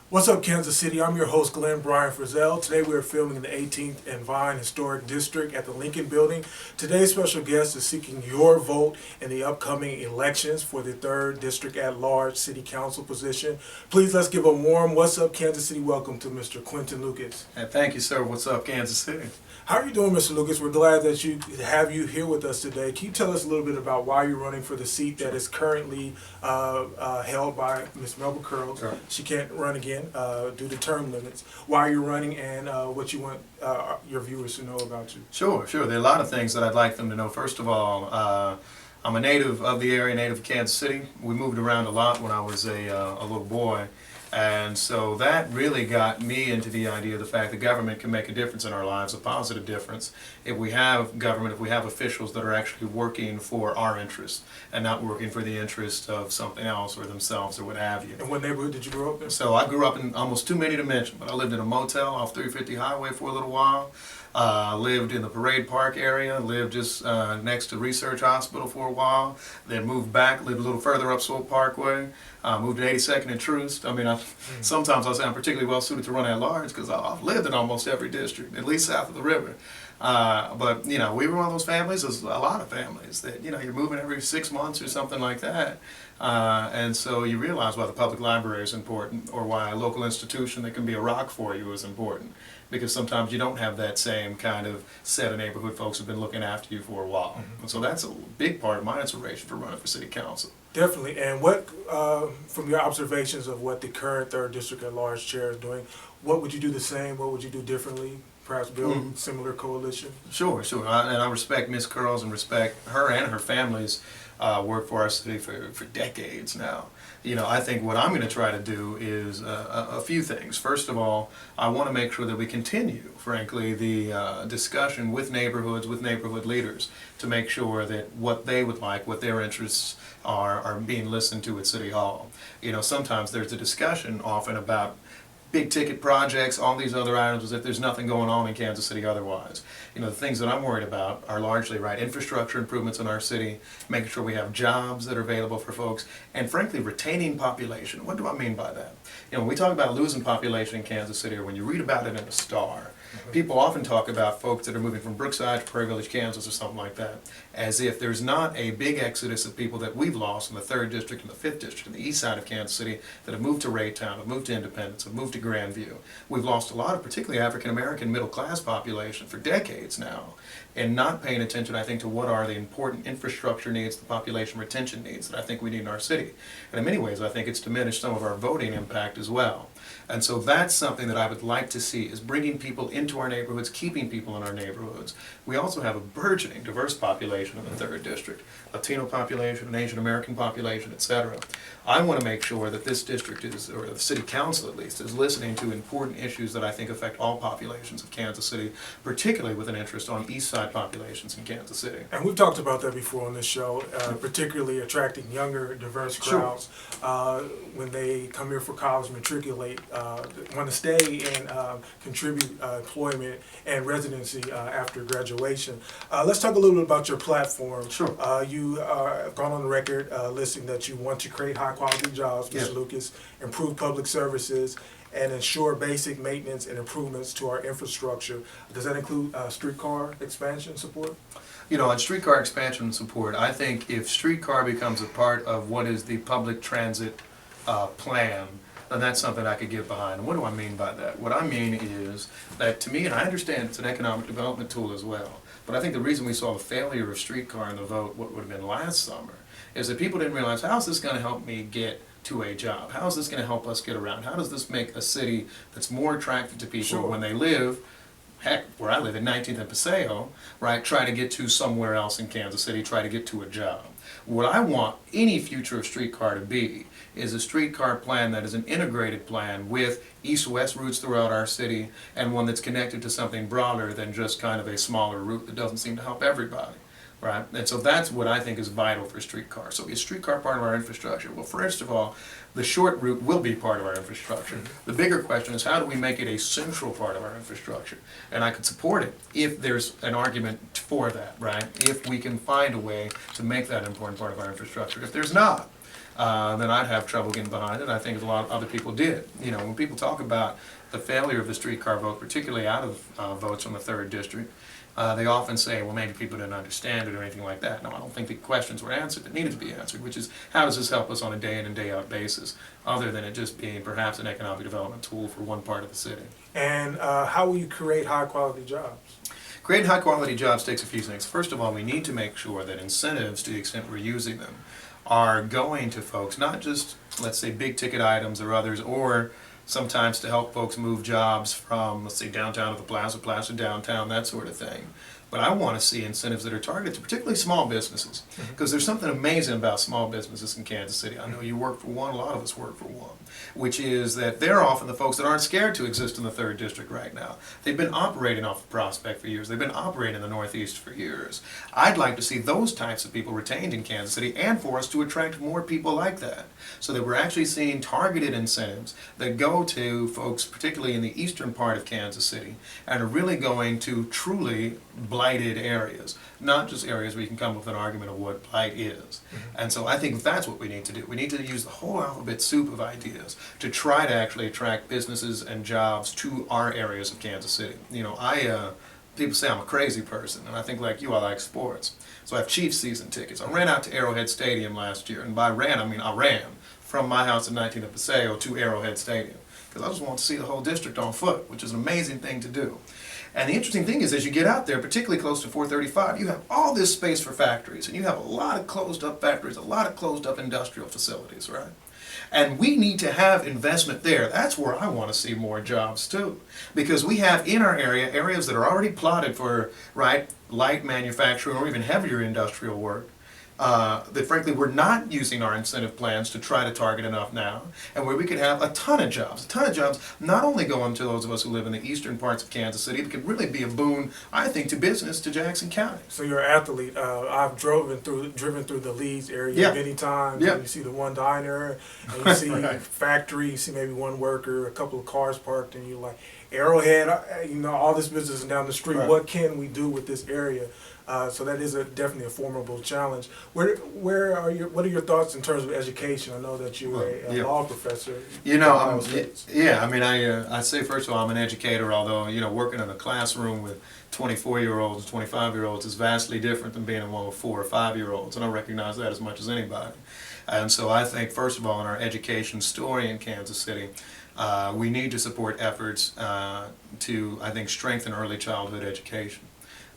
What's up, Kansas City? I'm your host, Glenn Brian Frizzell. Today we're filming in the 18th and Vine Historic District at the Lincoln Building. Today's special guest is seeking your vote in the upcoming elections for the 3rd District at Large City Council position. Please let's give a warm What's Up, Kansas City welcome to Mr. Quinton Lucas. And thank you, sir. What's up, Kansas City? How are you doing, Mr. Lucas? We're glad that you have you here with us today. Can you tell us a little bit about why you're running for the seat that is currently held by Ms. Melba Curls? Sure. She can't run again due to term limits. Why you're running and what you want your viewers to know about you. Sure. There are a lot of things that I'd like them to know. First of all, I'm a native of the area, native of Kansas City. We moved around a lot when I was a little boy. And so that really got me into the idea of the fact that government can make a difference in our lives, a positive difference, if we have government, if we have officials that are actually working for our interests and not working for the interest of something else or themselves or what have you. And what neighborhood did you grow up in? So I grew up in almost too many to mention, but I lived in a motel off 350 Highway for a little while. Lived in the Parade Park area, lived just next to Research Hospital for a while, then moved back, lived a little further up Swope Parkway, moved to 82nd and Troost. I mean, sometimes I say I'm particularly well suited to run at large because I've lived in almost every district, at least south of the river. But, you know, we were one of those families, there's a lot of families that, you know, you're moving every 6 months or something like that. And so you realize why the public library is important or why a local institution that can be a rock for you is important. Because sometimes you don't have that same kind of set of neighborhood folks who've been looking after you for a while. Mm-hmm. And so that's a big part of my inspiration for running for city council. Definitely. And what, from your observations of what the current 3rd District at Large chair is doing, what would you do the same? What would you do differently? Perhaps build similar coalition? Sure. And I respect Ms. Curls and respect her and her family's work for our city for decades now. You know, I think what I'm going to try to do is a few things. First of all, I want to make sure that we continue, frankly, the discussion with neighborhoods, with neighborhood leaders, to make sure that what they would like, what their interests are being listened to at City Hall. You know, sometimes there's a discussion often about big ticket projects, all these other items, as if there's nothing going on in Kansas City otherwise. You know, the things that I'm worried about are largely infrastructure improvements in our city, making sure we have jobs that are available for folks, and frankly, retaining population. What do I mean by that? You know, when we talk about losing population in Kansas City, or when you read about it in a Star, people often talk about folks that are moving from Brookside to Prairie Village, Kansas, or something like that, as if there's not a big exodus of people that we've lost in the 3rd District and the 5th District, in the east side of Kansas City, that have moved to Raytown, have moved to Independence, have moved to Grandview. We've lost a lot of particularly African-American middle-class population for decades now, and not paying attention, I think, to what are the important infrastructure needs, the population retention needs that I think we need in our city. And in many ways, I think it's diminished some of our voting impact as well. And so that's something that I would like to see, is bringing people into our neighborhoods, keeping people in our neighborhoods. We also have a burgeoning diverse population in the 3rd District, Latino population, an Asian American population, etc. I want to make sure that this district is, or the city council at least, is listening to important issues that I think affect all populations of Kansas City, particularly with an interest on east side populations in Kansas City. And we've talked about that before on this show, particularly attracting younger, diverse crowds when they come here for college, matriculate, want to stay and contribute employment and residency after graduation. Let's talk a little bit about your platform. Sure. You have gone on the record listing that you want to create high-quality jobs, Mr. Lucas, improve public services, and ensure basic maintenance and improvements to our infrastructure. Does that include streetcar expansion support? You know, on streetcar expansion support, I think if streetcar becomes a part of what is the public transit plan, then that's something I could get behind. And what do I mean by that? What I mean is that, to me, and I understand it's an economic development tool as well, but I think the reason we saw the failure of streetcar in the vote, what would have been last summer, is that people didn't realize, how is this going to help me get to a job? How is this going to help us get around? How does this make a city that's more attractive to people when they live, heck, where I live in 19th and Paseo, right, try to get to somewhere else in Kansas City, try to get to a job. What I want any future of streetcar to be is a streetcar plan that is an integrated plan with east-west routes throughout our city, and one that's connected to something broader than just kind of a smaller route that doesn't seem to help everybody. Right? And so that's what I think is vital for streetcar. So is streetcar part of our infrastructure? Well, first of all, the short route will be part of our infrastructure. The bigger question is, how do we make it a central part of our infrastructure? And I could support it if there's an argument for that, right? If we can find a way to make that an important part of our infrastructure. If there's not, then I'd have trouble getting behind it. I think a lot of other people did. You know, when people talk about the failure of the streetcar vote, particularly out of votes from the 3rd District, they often say, well, maybe people didn't understand it or anything like that. No, I don't think the questions were answered that needed to be answered, which is, how does this help us on a day in and day out basis, other than it just being perhaps an economic development tool for one part of the city. And how will you create high-quality jobs? Creating high-quality jobs takes a few things. First of all, we need to make sure that incentives, to the extent we're using them, are going to folks, not just, let's say, big-ticket items or others, or sometimes to help folks move jobs from, let's say, downtown to the plaza, plaza downtown, that sort of thing. But I want to see incentives that are targeted to particularly small businesses, because there's something amazing about small businesses in Kansas City. I know you work for one, a lot of us work for one, which is that they're often the folks that aren't scared to exist in the 3rd District right now. They've been operating off of Prospect for years. They've been operating in the Northeast for years. I'd like to see those types of people retained in Kansas City, and for us to attract more people like that, so that we're actually seeing targeted incentives that go to folks, particularly in the eastern part of Kansas City, and are really going to truly blighted areas, not just areas where you can come up with an argument of what blight is. And so I think that's what we need to do. We need to use the whole alphabet soup of ideas to try to actually attract businesses and jobs to our areas of Kansas City. You know, people say I'm a crazy person, and I think like you, I like sports. So I have Chiefs season tickets. I ran out to Arrowhead Stadium last year, and by ran, I mean I ran from my house at 19th and Paseo to Arrowhead Stadium, because I just want to see the whole district on foot, which is an amazing thing to do. And the interesting thing is, as you get out there, particularly close to 435, you have all this space for factories, and you have a lot of closed up factories, a lot of closed up industrial facilities, right? And we need to have investment there. That's where I want to see more jobs too. Because we have in our area, areas that are already plotted for, right, light manufacturing or even heavier industrial work. That frankly we're not using our incentive plans to try to target enough now, and where we could have a ton of jobs not only going to those of us who live in the eastern parts of Kansas City, but could really be a boon, I think, to business to Jackson County. So you're an athlete. I've driven through the Leeds area many times. Yeah. And you see the one diner, and you see Right. factory, you see maybe one worker, a couple of cars parked, and you're like, Arrowhead, you know, all this business is down the street. Right. What can we do with this area? So that is definitely a formidable challenge. What are your thoughts in terms of education? I know that you're a law professor. You know, Ohio State. yeah, I mean, I say first of all, I'm an educator, although, you know, working in a classroom with 24-year-olds, 25-year-olds is vastly different than being in one with 4 or 5-year-olds, and I recognize that as much as anybody. And so I think, first of all, in our education story in Kansas City, we need to support efforts to, I think, strengthen early childhood education.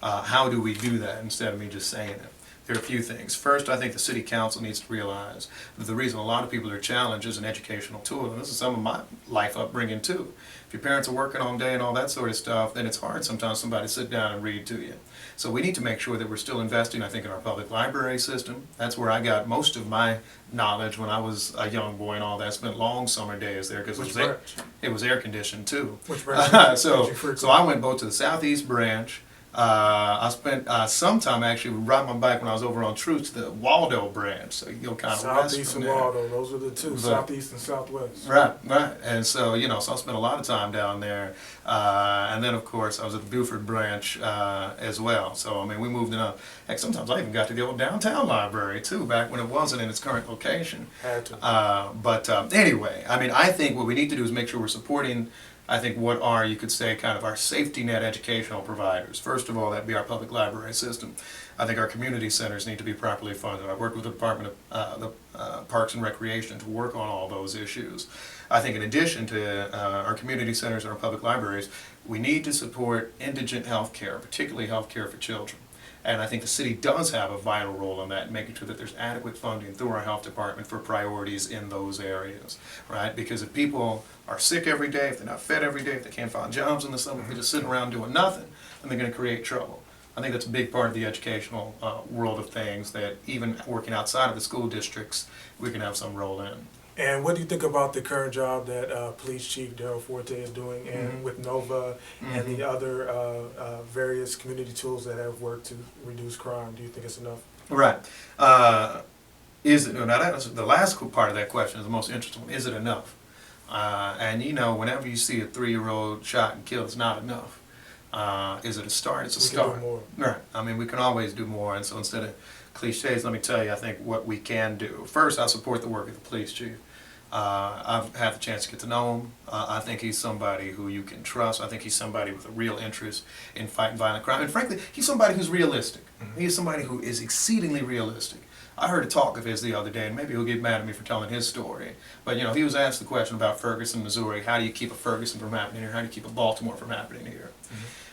How do we do that instead of me just saying it? There are a few things. First, I think the city council needs to realize that the reason a lot of people are challenged is an educational tool, and this is some of my life upbringing too. If your parents are working all day and all that sort of stuff, then it's hard sometimes somebody to sit down and read to you. So we need to make sure that we're still investing, I think, in our public library system. That's where I got most of my knowledge when I was a young boy and all that. I spent long summer days there because it was air conditioned too. Which branch? So I went both to the southeast branch. I spent some time actually riding my bike when I was over on Truth to the Waldo branch, so you go kind of west Southeast from and there. Waldo, those are the two, southeast and southwest. Right, right. And so, you know, so I spent a lot of time down there. And then, of course, I was at the Buford branch as well. So, I mean, we moved in up. Heck, sometimes I even got to the old downtown library, too, back when it wasn't in its current location. Had to. But anyway, I mean, I think what we need to do is make sure we're supporting, I think, what are, you could say, kind of our safety net educational providers. First of all, that'd be our public library system. I think our community centers need to be properly funded. I worked with the Department of Parks and Recreation to work on all those issues. I think in addition to our community centers and our public libraries, we need to support indigent health care, particularly health care for children. And I think the city does have a vital role in that, making sure that there's adequate funding through our health department for priorities in those areas, right? Because if people are sick every day, if they're not fed every day, if they can't find jobs in the summer, if they're just sitting around doing nothing, then they're going to create trouble. I think that's a big part of the educational world of things that even working outside of the school districts, we can have some role in. And what do you think about the current job that Police Chief Darryl Forte is doing, and with NOVA and the other various community tools that have worked to reduce crime? Do you think it's enough? Right. Is it, now that's the last part of that question is the most interesting one. Is it enough? And you know, whenever you see a 3-year-old shot and killed, it's not enough. Is it a start? It's a start. We can do more. Right. I mean, we can always do more, and so instead of cliches, let me tell you, I think what we can do. First, I support the work of the police chief. I've had the chance to get to know him. I think he's somebody who you can trust. I think he's somebody with a real interest in fighting violent crime. And frankly, he's somebody who's realistic. He's somebody who is exceedingly realistic. I heard a talk of his the other day, and maybe he'll get mad at me for telling his story. But you know, he was asked the question about Ferguson, Missouri. How do you keep a Ferguson from happening here? How do you keep a Baltimore from happening here?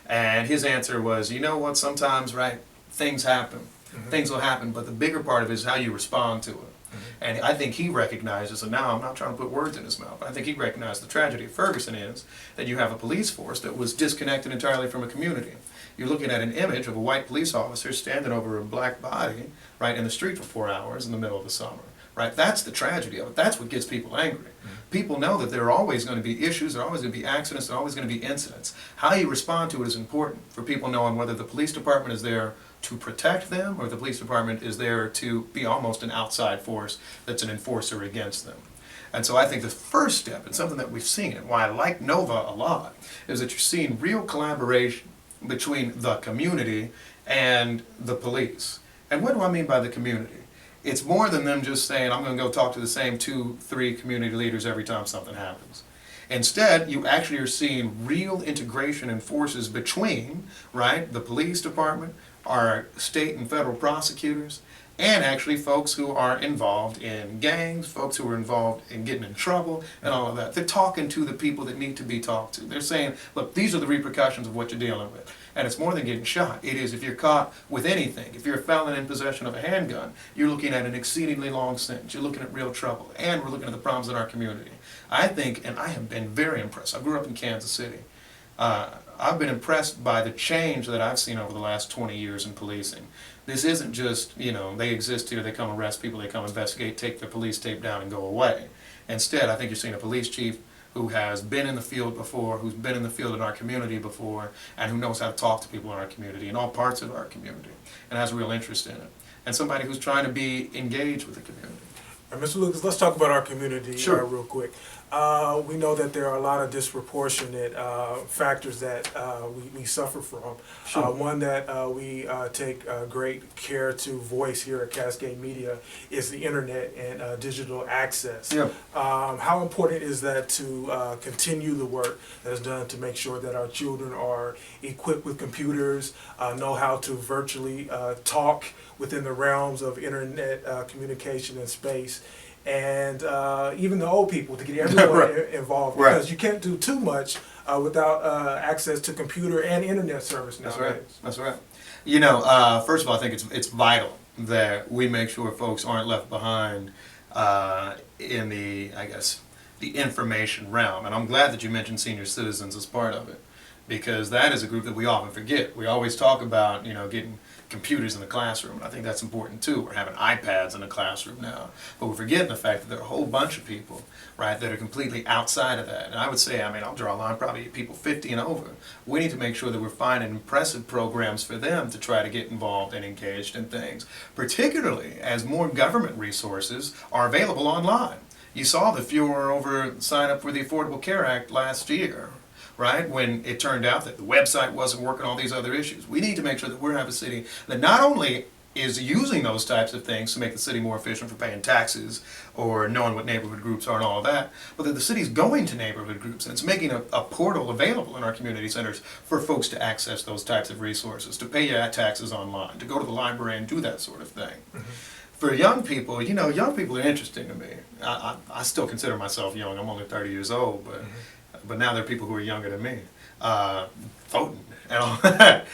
And his answer was, you know what, sometimes, right, things happen. Things will happen, but the bigger part of it is how you respond to it. And I think he recognizes, and now I'm not trying to put words in his mouth, but I think he recognized the tragedy of Ferguson is that you have a police force that was disconnected entirely from a community. You're looking at an image of a white police officer standing over a black body, right, in the street for 4 hours in the middle of the summer. Right? That's the tragedy of it. That's what gets people angry. People know that there are always going to be issues, there are always going to be accidents, there are always going to be incidents. How you respond to it is important for people knowing whether the police department is there to protect them or the police department is there to be almost an outside force that's an enforcer against them. And so I think the first step, and something that we've seen, and why I like Nova a lot, is that you're seeing real collaboration between the community and the police. And what do I mean by the community? It's more than them just saying, I'm going to go talk to the same 2, 3 community leaders every time something happens. Instead, you actually are seeing real integration in forces between, right, the police department, our state and federal prosecutors, and actually folks who are involved in gangs, folks who are involved in getting in trouble, and all of that. They're talking to the people that need to be talked to. They're saying, look, these are the repercussions of what you're dealing with. And it's more than getting shot. It is if you're caught with anything. If you're a felon in possession of a handgun, you're looking at an exceedingly long sentence. You're looking at real trouble. And we're looking at the problems in our community. I think, and I have been very impressed. I grew up in Kansas City. I've been impressed by the change that I've seen over the last 20 years in policing. This isn't just, you know, they exist here, they come arrest people, they come investigate, take their police tape down and go away. Instead, I think you're seeing a police chief who has been in the field before, who's been in the field in our community before, and who knows how to talk to people in our community, in all parts of our community, and has a real interest in it. And somebody who's trying to be engaged with the community. Mr. Lucas, let's talk about our community real quick. We know that there are a lot of disproportionate factors that we suffer from. One that we take great care to voice here at Cascade Media is the internet and digital access. How important is that to continue the work that is done to make sure that our children are equipped with computers, know how to virtually talk within the realms of internet communication and space, and even the old people, to get everyone involved, because you can't do too much without access to computer and internet service nowadays. That's right. You know, first of all, I think it's vital that we make sure folks aren't left behind in the, I guess, the information realm. And I'm glad that you mentioned senior citizens as part of it, because that is a group that we often forget. We always talk about, you know, getting computers in the classroom, and I think that's important too. We're having iPads in the classroom now, but we're forgetting the fact that there are a whole bunch of people, right, that are completely outside of that. And I would say, I mean, I'll draw a line, probably people 50 and over. We need to make sure that we're finding impressive programs for them to try to get involved and engaged in things, particularly as more government resources are available online. You saw the furor over sign up for the Affordable Care Act last year, right, when it turned out that the website wasn't working, all these other issues. We need to make sure that we have a city that not only is using those types of things to make the city more efficient for paying taxes or knowing what neighborhood groups are and all of that, but that the city's going to neighborhood groups and it's making a portal available in our community centers for folks to access those types of resources, to pay your taxes online, to go to the library and do that sort of thing. For young people, you know, young people are interesting to me. I still consider myself young. I'm only 30 years old, but now there are people who are younger than me, voting and all that.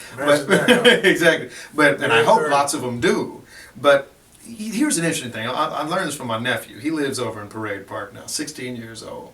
Exactly. And I hope lots of them do. But here's an interesting thing. I learned this from my nephew. He lives over in Parade Park now, 16 years old.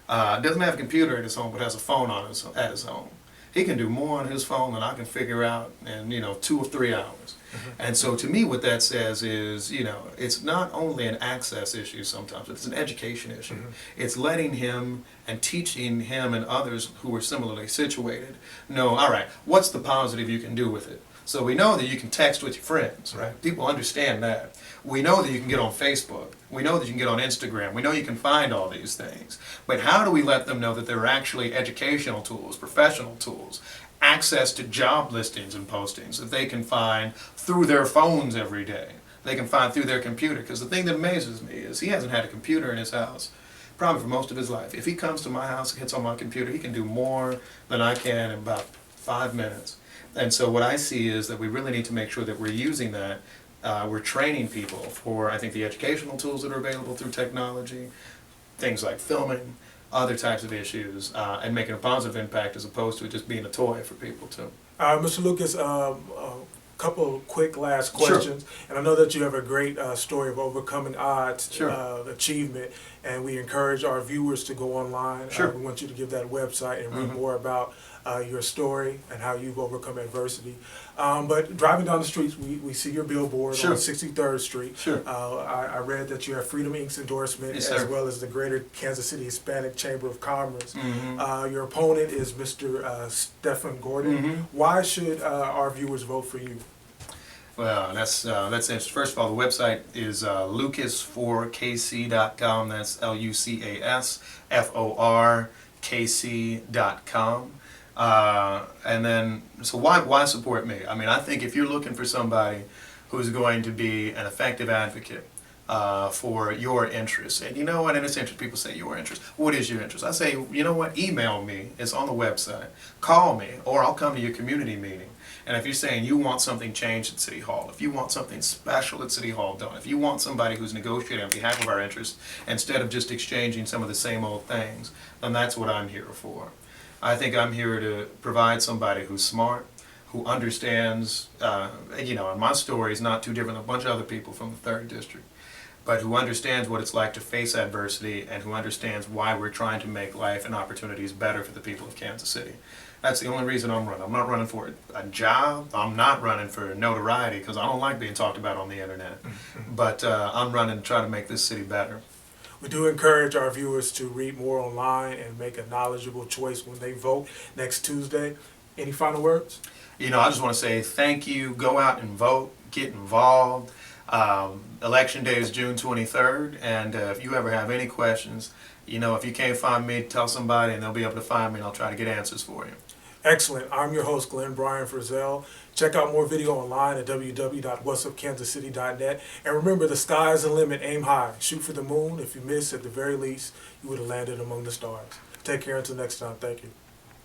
Doesn't have a computer at his home, but has a phone at his home. He can do more on his phone than I can figure out in, you know, 2 or 3 hours. And so to me what that says is, you know, it's not only an access issue sometimes, it's an education issue. It's letting him and teaching him and others who are similarly situated know, all right, what's the positive you can do with it? So we know that you can text with your friends, right? People understand that. We know that you can get on Facebook. We know that you can get on Instagram. We know you can find all these things. But how do we let them know that there are actually educational tools, professional tools, access to job listings and postings that they can find through their phones every day. They can find through their computer. Because the thing that amazes me is he hasn't had a computer in his house probably for most of his life. If he comes to my house and gets on my computer, he can do more than I can in about 5 minutes. And so what I see is that we really need to make sure that we're using that. We're training people for, I think, the educational tools that are available through technology, things like filming, other types of issues, and making a positive impact as opposed to it just being a toy for people too. Mr. Lucas, a couple of quick last Sure. questions. And I know that you have a great story of overcoming odds, Sure. achievement, and we encourage our viewers to go online. Sure. We want you to give that website and read Mhm. more about your story and how you've overcome adversity. But driving down the streets, we see your billboard Sure. on 63rd Street. Sure. I read that you have Freedom Inc.'s endorsement, Yes, as sir. well as the Greater Kansas City Hispanic Chamber of Commerce. Mhm. Your opponent is Mr. Stephen Gordon. Mhm. Why should our viewers vote for you? Well, that's interesting. First of all, the website is lucas4kc.com. That's lucasforkc.com. And then, so why support me? I mean, I think if you're looking for somebody who's going to be an effective advocate for your interests, and you know what, in this interest, people say your interest. What is your interest? I say, you know what, email me. It's on the website. Call me, or I'll come to your community meeting. And if you're saying you want something changed at City Hall, if you want something special at City Hall done, if you want somebody who's negotiating on behalf of our interests instead of just exchanging some of the same old things, then that's what I'm here for. I think I'm here to provide somebody who's smart, who understands, and my story is not too different than a bunch of other people from the 3rd District, but who understands what it's like to face adversity and who understands why we're trying to make life and opportunities better for the people of Kansas City. That's the only reason I'm running. I'm not running for a job. I'm not running for notoriety because I don't like being talked about on the internet. But I'm running to try to make this city better. We do encourage our viewers to read more online and make a knowledgeable choice when they vote next Tuesday. Any final words? I just want to say thank you. Go out and vote. Get involved. Election day is June 23rd. And if you ever have any questions, if you can't find me, tell somebody and they'll be able to find me and I'll try to get answers for you. Excellent. I'm your host, Glenn Bryan Frizzell. Check out more video online at www.whatsupkansascity.net. And remember, the sky's the limit. Aim high. Shoot for the moon. If you miss, at the very least, you would have landed among the stars. Take care until next time. Thank you.